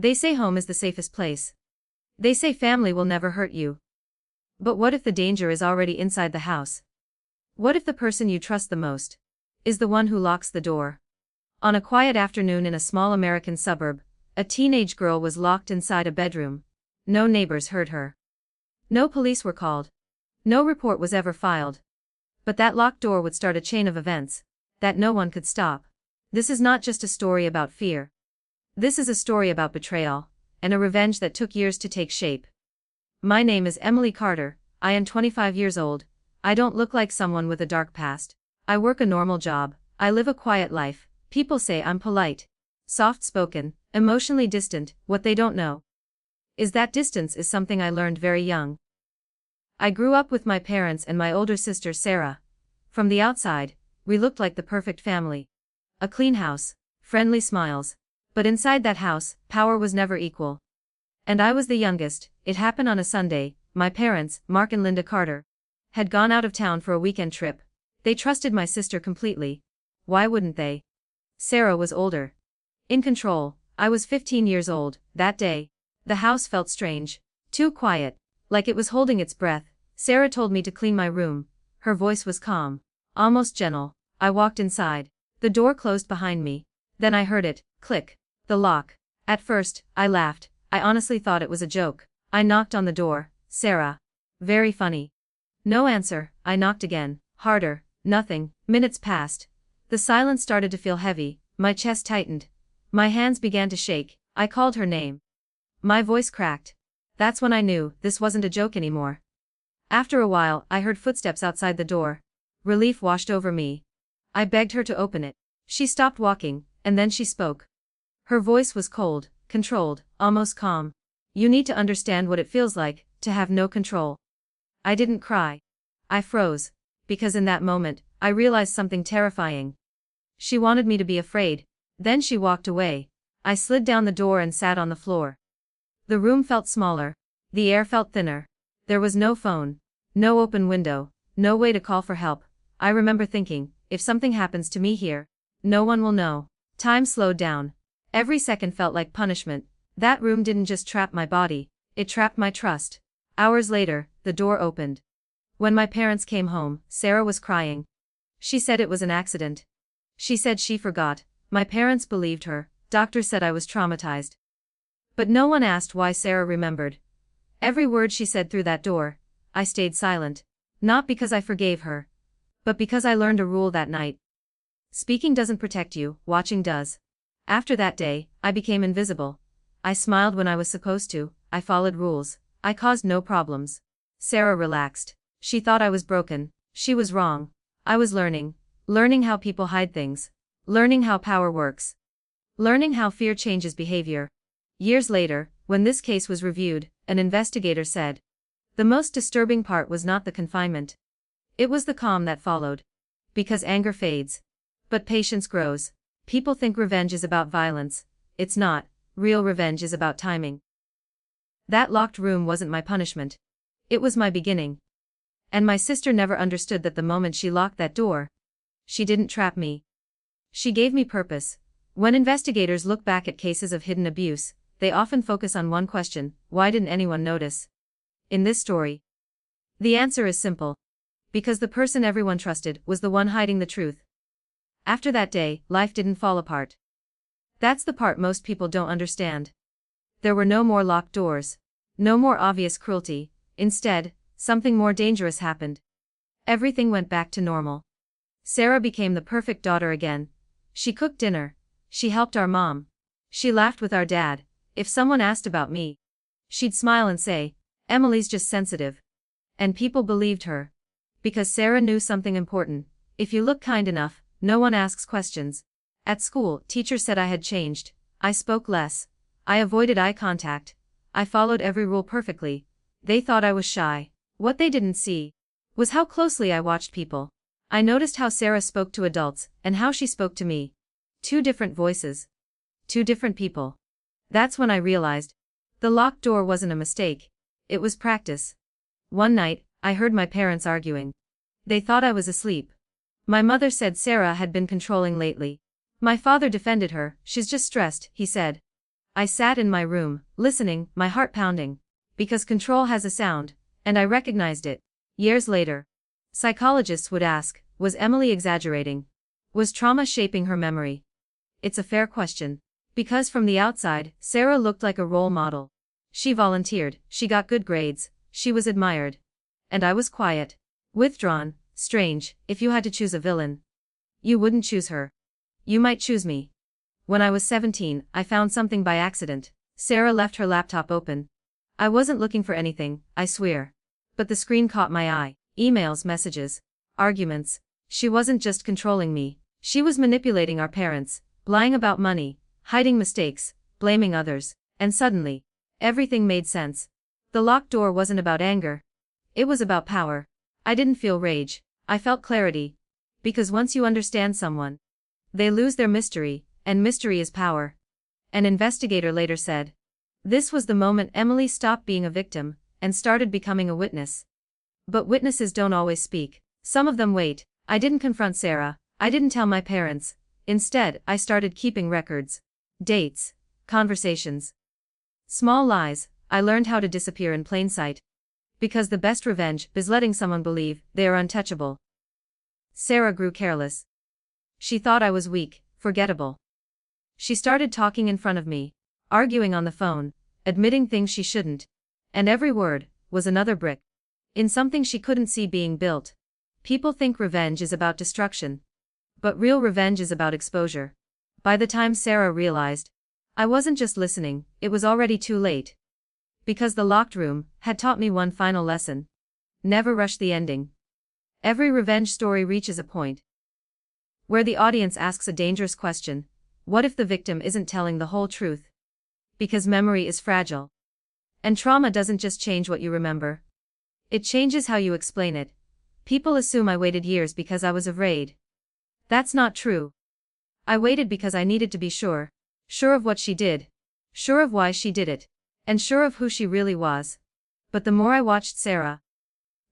They say home is the safest place. They say family will never hurt you. But what if the danger is already inside the house? What if the person you trust the most is the one who locks the door? On a quiet afternoon in a small American suburb, a teenage girl was locked inside a bedroom. No neighbors heard her. No police were called. No report was ever filed. But that locked door would start a chain of events that no one could stop. This is not just a story about fear. This is a story about betrayal, and a revenge that took years to take shape. My name is Emily Carter, I am 25 years old. I don't look like someone with a dark past. I work a normal job, I live a quiet life. People say I'm polite, soft-spoken, emotionally distant. What they don't know is that distance is something I learned very young. I grew up with my parents and my older sister Sarah. From the outside, we looked like the perfect family. A clean house, friendly smiles. But inside that house, power was never equal. And I was the youngest. It happened on a Sunday. My parents, Mark and Linda Carter, had gone out of town for a weekend trip. They trusted my sister completely. Why wouldn't they? Sarah was older. In control. I was 15 years old. That day, the house felt strange. Too quiet. Like it was holding its breath. Sarah told me to clean my room. Her voice was calm, almost gentle. I walked inside. The door closed behind me. Then I heard it click. The lock. At first, I laughed. I honestly thought it was a joke. I knocked on the door. Sarah. Very funny. No answer. I knocked again. Harder. Nothing. Minutes passed. The silence started to feel heavy. My chest tightened. My hands began to shake. I called her name. My voice cracked. That's when I knew this wasn't a joke anymore. After a while, I heard footsteps outside the door. Relief washed over me. I begged her to open it. She stopped walking, and then she spoke. Her voice was cold, controlled, almost calm. You need to understand what it feels like to have no control. I didn't cry. I froze. Because in that moment, I realized something terrifying. She wanted me to be afraid. Then she walked away. I slid down the door and sat on the floor. The room felt smaller. The air felt thinner. There was no phone. No open window. No way to call for help. I remember thinking, if something happens to me here, no one will know. Time slowed down. Every second felt like punishment. That room didn't just trap my body, it trapped my trust. Hours later, the door opened. When my parents came home, Sarah was crying. She said it was an accident. She said she forgot. My parents believed her. Doctors said I was traumatized. But no one asked why Sarah remembered. Every word she said through that door, I stayed silent. Not because I forgave her, but because I learned a rule that night. Speaking doesn't protect you, watching does. After that day, I became invisible. I smiled when I was supposed to, I followed rules, I caused no problems. Sarah relaxed. She thought I was broken. She was wrong. I was learning. Learning how people hide things. Learning how power works. Learning how fear changes behavior. Years later, when this case was reviewed, an investigator said, the most disturbing part was not the confinement. It was the calm that followed. Because anger fades. But patience grows. People think revenge is about violence. It's not. Real revenge is about timing. That locked room wasn't my punishment. It was my beginning. And my sister never understood that the moment she locked that door, she didn't trap me. She gave me purpose. When investigators look back at cases of hidden abuse, they often focus on one question: why didn't anyone notice? In this story, the answer is simple. Because the person everyone trusted was the one hiding the truth. After that day, life didn't fall apart. That's the part most people don't understand. There were no more locked doors. No more obvious cruelty. Instead, something more dangerous happened. Everything went back to normal. Sarah became the perfect daughter again. She cooked dinner. She helped our mom. She laughed with our dad. If someone asked about me, she'd smile and say, Emily's just sensitive. And people believed her. Because Sarah knew something important. If you look kind enough, no one asks questions. At school, teachers said I had changed. I spoke less. I avoided eye contact. I followed every rule perfectly. They thought I was shy. What they didn't see was how closely I watched people. I noticed how Sarah spoke to adults and how she spoke to me. Two different voices. Two different people. That's when I realized the locked door wasn't a mistake. It was practice. One night, I heard my parents arguing. They thought I was asleep. My mother said Sarah had been controlling lately. My father defended her. She's just stressed, he said. I sat in my room, listening, my heart pounding. Because control has a sound, and I recognized it. Years later, psychologists would ask, was Emily exaggerating? Was trauma shaping her memory? It's a fair question. Because from the outside, Sarah looked like a role model. She volunteered, she got good grades, she was admired. And I was quiet, withdrawn, strange. If you had to choose a villain, you wouldn't choose her. You might choose me. When I was 17, I found something by accident. Sarah left her laptop open. I wasn't looking for anything, I swear. But the screen caught my eye. Emails, messages, arguments. She wasn't just controlling me. She was manipulating our parents, lying about money, hiding mistakes, blaming others. And suddenly, everything made sense. The locked door wasn't about anger. It was about power. I didn't feel rage. I felt clarity. Because once you understand someone, they lose their mystery, and mystery is power. An investigator later said, this was the moment Emily stopped being a victim and started becoming a witness. But witnesses don't always speak. Some of them wait. I didn't confront Sarah. I didn't tell my parents. Instead, I started keeping records. Dates. Conversations. Small lies. I learned how to disappear in plain sight. Because the best revenge is letting someone believe they are untouchable. Sarah grew careless. She thought I was weak, forgettable. She started talking in front of me, arguing on the phone, admitting things she shouldn't. And every word was another brick in something she couldn't see being built. People think revenge is about destruction. But real revenge is about exposure. By the time Sarah realized, I wasn't just listening, it was already too late. Because the locked room had taught me one final lesson. Never rush the ending. Every revenge story reaches a point where the audience asks a dangerous question. What if the victim isn't telling the whole truth? Because memory is fragile. And trauma doesn't just change what you remember. It changes how you explain it. People assume I waited years because I was afraid. That's not true. I waited because I needed to be sure. Sure of what she did. Sure of why she did it. And sure of who she really was. But the more I watched Sarah,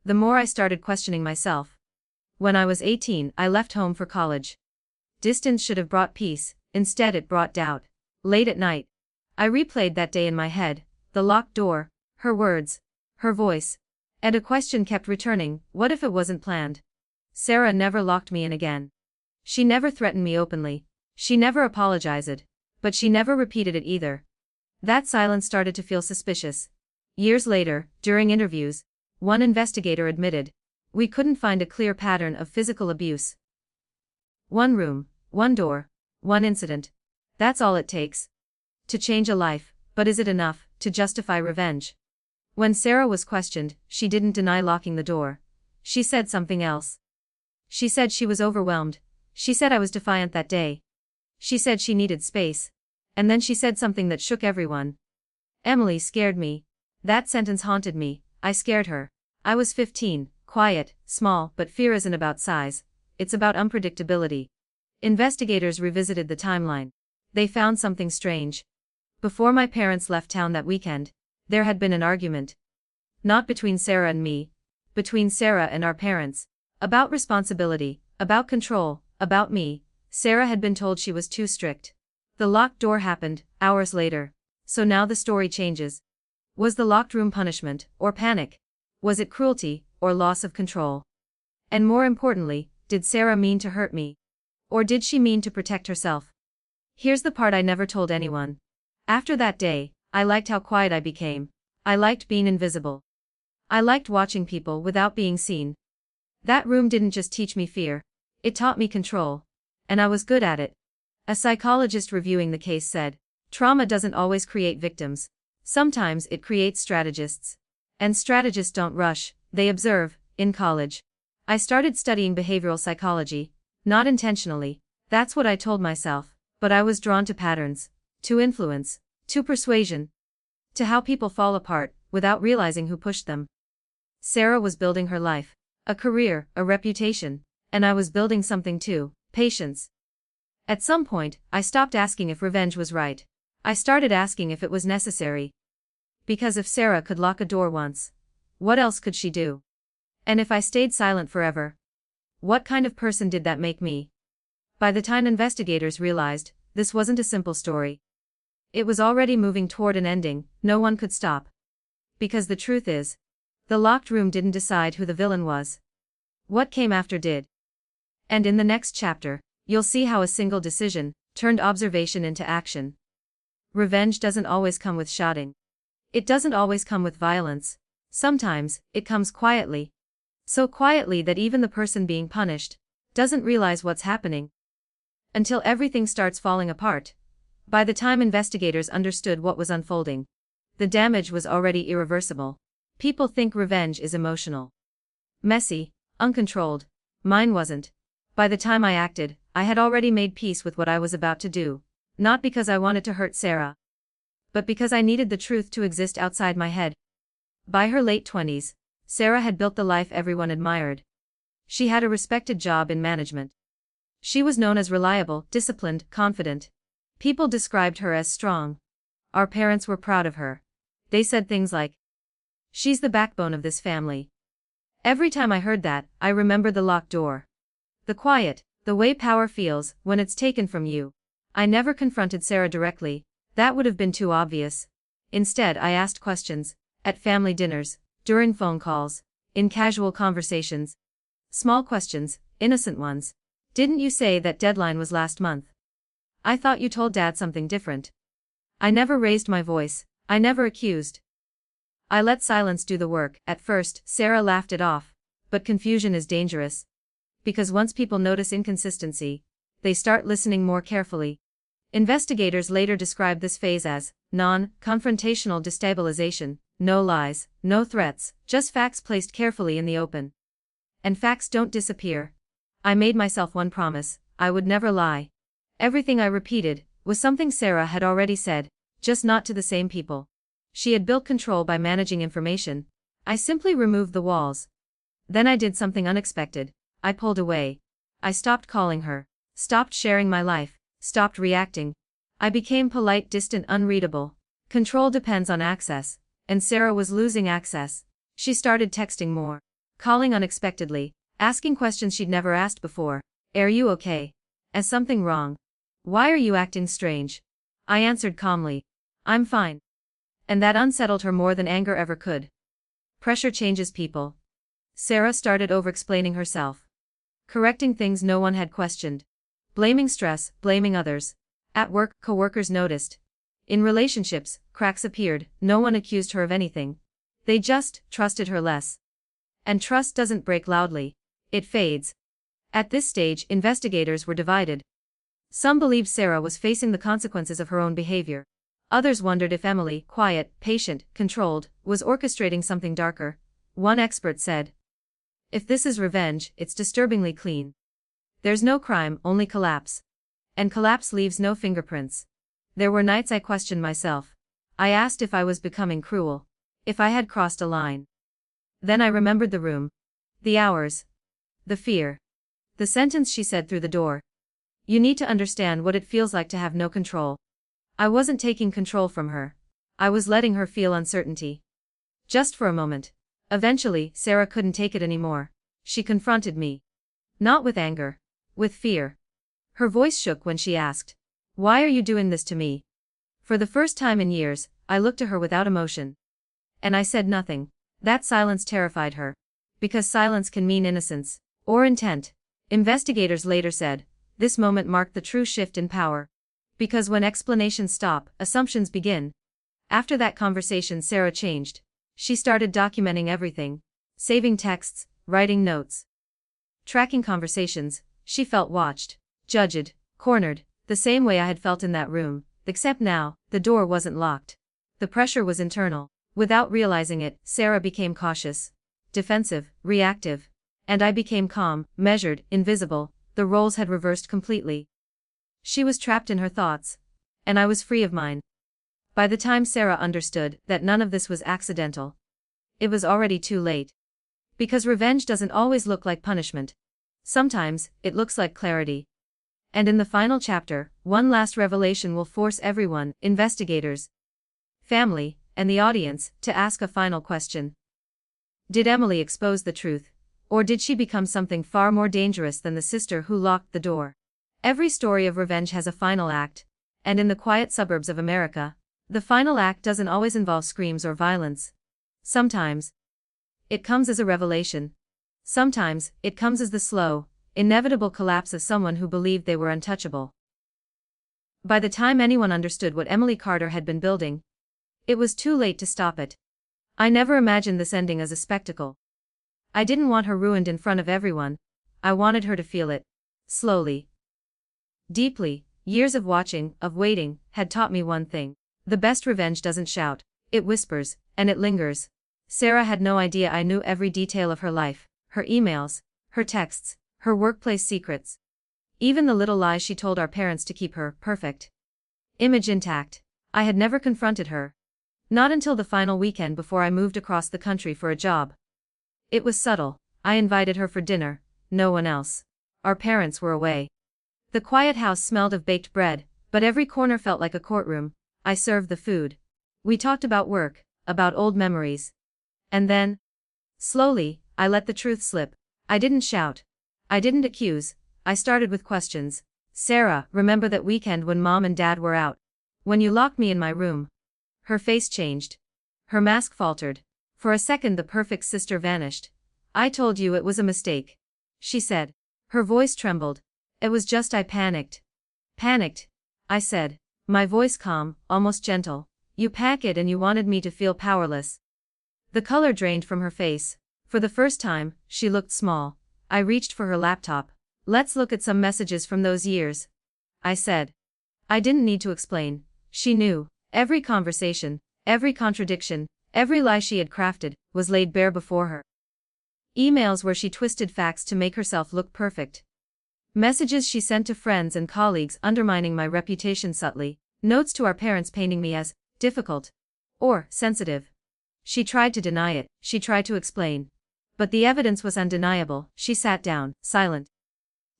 the more I started questioning myself. When I was 18, I left home for college. Distance should have brought peace, instead it brought doubt. Late at night, I replayed that day in my head, the locked door, her words, her voice. And a question kept returning, what if it wasn't planned? Sarah never locked me in again. She never threatened me openly. She never apologized. But she never repeated it either. That silence started to feel suspicious. Years later, during interviews, one investigator admitted, we couldn't find a clear pattern of physical abuse. One room, one door, one incident. That's all it takes to change a life, but is it enough to justify revenge? When Sarah was questioned, she didn't deny locking the door. She said something else. She said she was overwhelmed. She said I was defiant that day. She said she needed space. And then she said something that shook everyone. Emily scared me. That sentence haunted me. I scared her. I was 15, quiet, small, but fear isn't about size. It's about unpredictability. Investigators revisited the timeline. They found something strange. Before my parents left town that weekend, there had been an argument. Not between Sarah and me. Between Sarah and our parents. About responsibility, about control, about me. Sarah had been told she was too strict. The locked door happened, hours later. So now the story changes. Was the locked room punishment, or panic? Was it cruelty, or loss of control? And more importantly, did Sarah mean to hurt me? Or did she mean to protect herself? Here's the part I never told anyone. After that day, I liked how quiet I became. I liked being invisible. I liked watching people without being seen. That room didn't just teach me fear. It taught me control. And I was good at it. A psychologist reviewing the case said, trauma doesn't always create victims. Sometimes it creates strategists. And strategists don't rush, they observe. In college, I started studying behavioral psychology. Not intentionally. That's what I told myself. But I was drawn to patterns. To influence. To persuasion. To how people fall apart, without realizing who pushed them. Sarah was building her life. A career, a reputation. And I was building something too, patience. At some point, I stopped asking if revenge was right. I started asking if it was necessary. Because if Sarah could lock a door once, what else could she do? And if I stayed silent forever, what kind of person did that make me? By the time investigators realized, this wasn't a simple story. It was already moving toward an ending, no one could stop. Because the truth is, the locked room didn't decide who the villain was. What came after did. And in the next chapter, you'll see how a single decision turned observation into action. Revenge doesn't always come with shouting. It doesn't always come with violence. Sometimes, it comes quietly. So quietly that even the person being punished doesn't realize what's happening. Until everything starts falling apart. By the time investigators understood what was unfolding, the damage was already irreversible. People think revenge is emotional, messy, uncontrolled. Mine wasn't. By the time I acted, I had already made peace with what I was about to do. Not because I wanted to hurt Sarah, but because I needed the truth to exist outside my head. By her late 20s, Sarah had built the life everyone admired. She had a respected job in management. She was known as reliable, disciplined, confident. People described her as strong. Our parents were proud of her. They said things like, "She's the backbone of this family." Every time I heard that, I remembered the locked door. The quiet, the way power feels when it's taken from you. I never confronted Sarah directly, that would have been too obvious. Instead, I asked questions, at family dinners, during phone calls, in casual conversations. Small questions, innocent ones. "Didn't you say that deadline was last month? I thought you told Dad something different." I never raised my voice, I never accused. I let silence do the work. At first, Sarah laughed it off, but confusion is dangerous. Because once people notice inconsistency, they start listening more carefully. Investigators later described this phase as non-confrontational destabilization, no lies, no threats, just facts placed carefully in the open. And facts don't disappear. I made myself one promise, I would never lie. Everything I repeated was something Sarah had already said, just not to the same people. She had built control by managing information. I simply removed the walls. Then I did something unexpected. I pulled away. I stopped calling her, stopped sharing my life, stopped reacting. I became polite, distant, unreadable. Control depends on access, and Sarah was losing access. She started texting more, calling unexpectedly, asking questions she'd never asked before. "Are you okay? Is something wrong? Why are you acting strange?" I answered calmly, "I'm fine." And that unsettled her more than anger ever could. Pressure changes people. Sarah started over-explaining herself, correcting things no one had questioned, blaming stress, blaming others. At work, coworkers noticed. In relationships, cracks appeared. No one accused her of anything. They just trusted her less. And trust doesn't break loudly. It fades. At this stage, investigators were divided. Some believed Sarah was facing the consequences of her own behavior. Others wondered if Emily, quiet, patient, controlled, was orchestrating something darker. One expert said, "If this is revenge, it's disturbingly clean. There's no crime, only collapse. And collapse leaves no fingerprints." There were nights I questioned myself. I asked if I was becoming cruel, if I had crossed a line. Then I remembered the room, the hours, the fear. The sentence she said through the door. "You need to understand what it feels like to have no control." I wasn't taking control from her. I was letting her feel uncertainty. Just for a moment. Eventually, Sarah couldn't take it anymore. She confronted me. Not with anger. With fear. Her voice shook when she asked, "Why are you doing this to me?" For the first time in years, I looked to her without emotion. And I said nothing. That silence terrified her. Because silence can mean innocence. Or intent. Investigators later said, this moment marked the true shift in power. Because when explanations stop, assumptions begin. After that conversation, Sarah changed. She started documenting everything. Saving texts, writing notes, tracking conversations. She felt watched, judged, cornered, the same way I had felt in that room, except now, the door wasn't locked. The pressure was internal. Without realizing it, Sarah became cautious, defensive, reactive. And I became calm, measured, invisible. The roles had reversed completely. She was trapped in her thoughts. And I was free of mine. By the time Sarah understood that none of this was accidental, it was already too late. Because revenge doesn't always look like punishment. Sometimes, it looks like clarity. And in the final chapter, one last revelation will force everyone, investigators, family, and the audience, to ask a final question. Did Emily expose the truth? Or did she become something far more dangerous than the sister who locked the door? Every story of revenge has a final act, And in the quiet suburbs of America, the final act doesn't always involve screams or violence. Sometimes it comes as a revelation. Sometimes it comes as the slow, inevitable collapse of someone who believed they were untouchable. By the time anyone understood what Emily Carter had been building, it was too late to stop it. I never imagined this ending as a spectacle. I didn't want her ruined in front of everyone. I wanted her to feel it. Slowly. Deeply. Years of watching, of waiting, had taught me one thing. The best revenge doesn't shout. It whispers, and it lingers. Sarah had no idea I knew every detail of her life, her emails, her texts, her workplace secrets. Even the little lies she told our parents to keep her perfect image intact. I had never confronted her. Not until the final weekend before I moved across the country for a job. It was subtle. I invited her for dinner, no one else. Our parents were away. The quiet house smelled of baked bread, but every corner felt like a courtroom. I served the food. We talked about work, about old memories. And then, slowly, I let the truth slip. I didn't shout. I didn't accuse. I started with questions. Sarah, remember that weekend when Mom and Dad were out? When you locked me in my room? Her face changed. Her mask faltered. For a second the perfect sister vanished. I told you it was a mistake, she said. Her voice trembled. It was just I panicked. Panicked, I said. My voice calm, almost gentle. You pack it and you wanted me to feel powerless. The color drained from her face. For the first time, she looked small. I reached for her laptop. Let's look at some messages from those years, I said. I didn't need to explain. She knew. Every conversation, every contradiction, every lie she had crafted, was laid bare before her. Emails where she twisted facts to make herself look perfect. Messages she sent to friends and colleagues undermining my reputation subtly. Notes to our parents painting me as difficult or sensitive. She tried to deny it, she tried to explain. But the evidence was undeniable. She sat down, silent.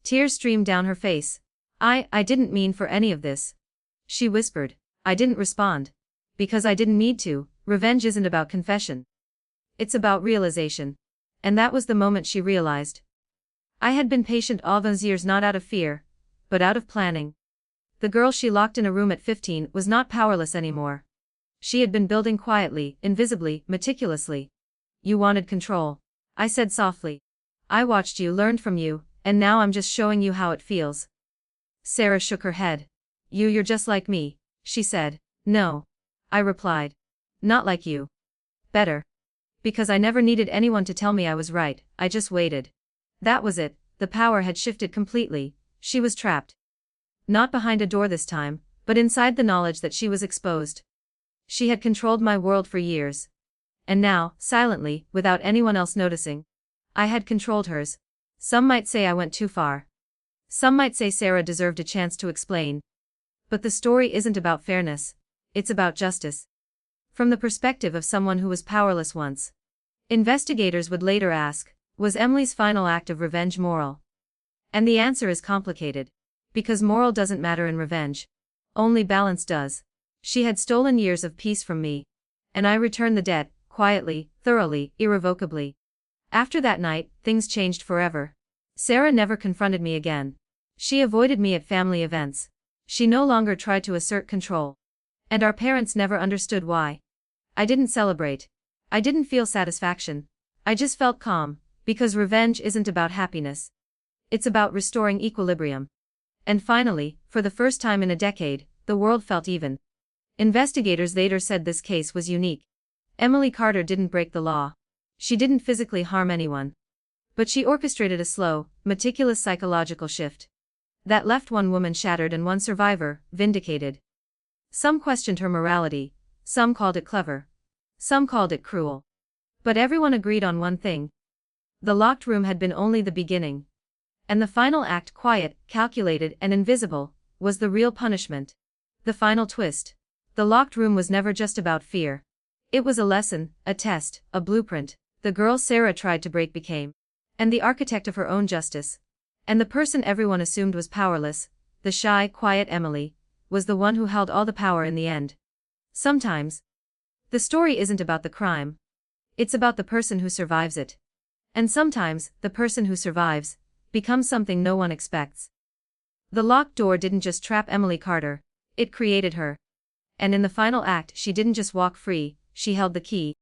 Tears streamed down her face. I didn't mean for any of this, she whispered. I didn't respond. Because I didn't need to. Revenge isn't about confession. It's about realization. And that was the moment she realized. I had been patient all those years not out of fear, but out of planning. The girl she locked in a room at 15 was not powerless anymore. She had been building quietly, invisibly, meticulously. You wanted control, I said softly. I watched you, learned from you, and now I'm just showing you how it feels. Sarah shook her head. You're just like me, she said. No, I replied. Not like you. Better. Because I never needed anyone to tell me I was right, I just waited. That was it, the power had shifted completely. She was trapped. Not behind a door this time, but inside the knowledge that she was exposed. She had controlled my world for years. And now, silently, without anyone else noticing, I had controlled hers. Some might say I went too far. Some might say Sarah deserved a chance to explain. But the story isn't about fairness. It's about justice. From the perspective of someone who was powerless once. Investigators would later ask, was Emily's final act of revenge moral? And the answer is complicated. Because moral doesn't matter in revenge. Only balance does. She had stolen years of peace from me. And I returned the debt, quietly, thoroughly, irrevocably. After that night, things changed forever. Sarah never confronted me again. She avoided me at family events. She no longer tried to assert control. And our parents never understood why. I didn't celebrate. I didn't feel satisfaction. I just felt calm, because revenge isn't about happiness. It's about restoring equilibrium. And finally, for the first time in a decade, the world felt even. Investigators later said this case was unique. Emily Carter didn't break the law. She didn't physically harm anyone. But she orchestrated a slow, meticulous psychological shift. That left one woman shattered and one survivor, vindicated. Some questioned her morality. Some called it clever. Some called it cruel. But everyone agreed on one thing. The locked room had been only the beginning. And the final act, quiet, calculated, and invisible, was the real punishment. The final twist. The locked room was never just about fear. It was a lesson, a test, a blueprint. The girl Sarah tried to break became. And the architect of her own justice. And the person everyone assumed was powerless, the shy, quiet Emily, was the one who held all the power in the end. Sometimes, the story isn't about the crime. It's about the person who survives it. And sometimes, the person who survives becomes something no one expects. The locked door didn't just trap Emily Carter, It created her. And in the final act she didn't just walk free, she held the key.